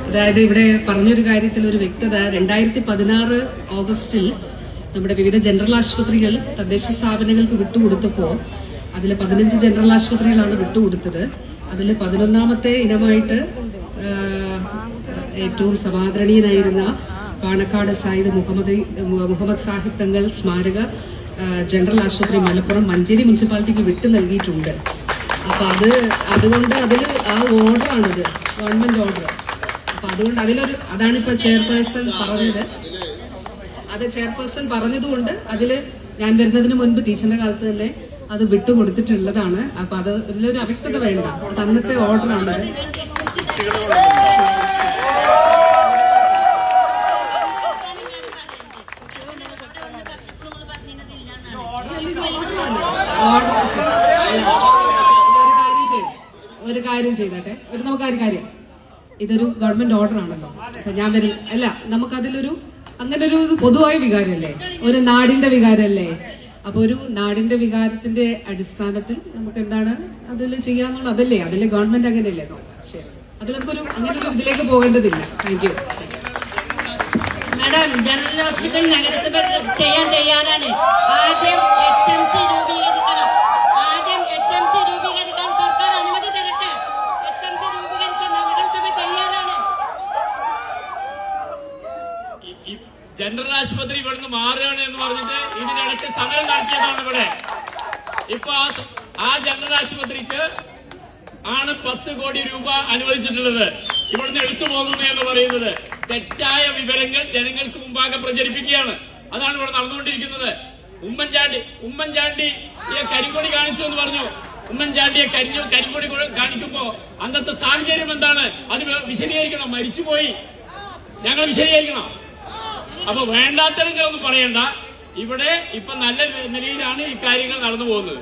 അതായത് ഇവിടെ പറഞ്ഞൊരു കാര്യത്തിൽ ഒരു വ്യക്തത, 2016 ഓഗസ്റ്റിൽ നമ്മുടെ വിവിധ ജനറൽ ആശുപത്രികൾ തദ്ദേശ സ്ഥാപനങ്ങൾക്ക് വിട്ടുകൊടുത്തപ്പോൾ അതിൽ 15 ജനറൽ ആശുപത്രികളാണ് വിട്ടുകൊടുത്തത്. അതിൽ 11ാമത്തെ ഇനമായിട്ട് ഏറ്റവും സമാദരണീയനായിരുന്ന പാണക്കാട് സയ്യിദ് മുഹമ്മദ് സാഹിബ് തങ്ങൾ സ്മാരക ജനറൽ ആശുപത്രി മലപ്പുറം മഞ്ചേരി മുനിസിപ്പാലിറ്റിക്ക് വിട്ടു നൽകിയിട്ടുണ്ട്. അപ്പൊ അതുകൊണ്ട് അതിൽ ആ ഓർഡറാണിത്, ഗവൺമെന്റ് ഓർഡർ. അപ്പൊ അതുകൊണ്ട് അതാണിപ്പോ ചെയർപേഴ്സൺ പറഞ്ഞത്. അത് ചെയർപേഴ്സൺ പറഞ്ഞതുകൊണ്ട് അതില് ഞാൻ വരുന്നതിന് മുൻപ് ടീച്ചറിന്റെ കാലത്ത് തന്നെ അത് വിട്ടുകൊടുത്തിട്ടുള്ളതാണ്. അപ്പൊ അതിലൊരു അവ്യക്തത വേണ്ട, അത് അന്നത്തെ ഓർഡറാണ്. ഒരു കാര്യം ചെയ്തട്ടെ, നമുക്കൊരു കാര്യം, ഇതൊരു ഗവൺമെന്റ് ഓർഡർ ആണല്ലോ. അപ്പൊ ഞാൻ അല്ല, നമുക്കതിലൊരു അങ്ങനെ ഒരു പൊതുവായ വികാരമല്ലേ, ഒരു നാടിന്റെ വികാരമല്ലേ. അപ്പൊ ഒരു നാടിന്റെ വികാരത്തിന്റെ അടിസ്ഥാനത്തിൽ നമുക്ക് എന്താണ് അതിൽ ചെയ്യാന്നുള്ള അതല്ലേ, അതിലെ ഗവൺമെന്റ് അങ്ങനെയല്ലേ നോക്കാം. ശരി, അതിൽ നമുക്കൊരു അങ്ങനെ ഒരു ഇതിലേക്ക് പോകേണ്ടതില്ല. Thank you madam. General hospital നഗരസഭ ചെയ്യാൻ തയ്യാറാണ്. ആദ്യം HMC രൂപീകരിക്കണം. സർക്കാർ അനുമതി തരട്ടെ. HMC രൂപീകരിക്കാൻ നഗരസഭ തയ്യാറാണ്. ജനറൽ ആശുപത്രി ഇവിടുന്ന് മാറുകയാണ് എന്ന് പറഞ്ഞിട്ട് ഇതിനിടയ്ക്ക് സമരം നടത്തിയതാണ് ഇവിടെ. ഇപ്പൊ ആ ജനറൽ ആശുപത്രിക്ക് ആണ് 10 കോടി രൂപ അനുവദിച്ചിട്ടുള്ളത്. ഇവിടുന്ന് എടുത്തു പോകുന്നു എന്ന് പറയുന്നത് തെറ്റായ വിവരങ്ങൾ ജനങ്ങൾക്ക് മുമ്പാകെ പ്രചരിപ്പിക്കുകയാണ്. അതാണ് ഇവിടെ നടന്നുകൊണ്ടിരിക്കുന്നത്. ഉമ്മൻചാണ്ടിയെ കരിങ്കൊടി കാണിച്ചു എന്ന് പറഞ്ഞു. ഉമ്മൻചാണ്ടിയെ കരിങ്കൊടി കാണിക്കുമ്പോ അന്നത്തെ സാഹചര്യം എന്താണ് അത് വിശദീകരിക്കണം. മരിച്ചുപോയി, ഞങ്ങൾ വിശദീകരിക്കണം. അപ്പൊ വേണ്ടാത്തരങ്ങളൊന്നും പറയണ്ട. ഇവിടെ ഇപ്പൊ നല്ല നിലയിലാണ് ഈ കാര്യങ്ങൾ നടന്നു പോകുന്നത്.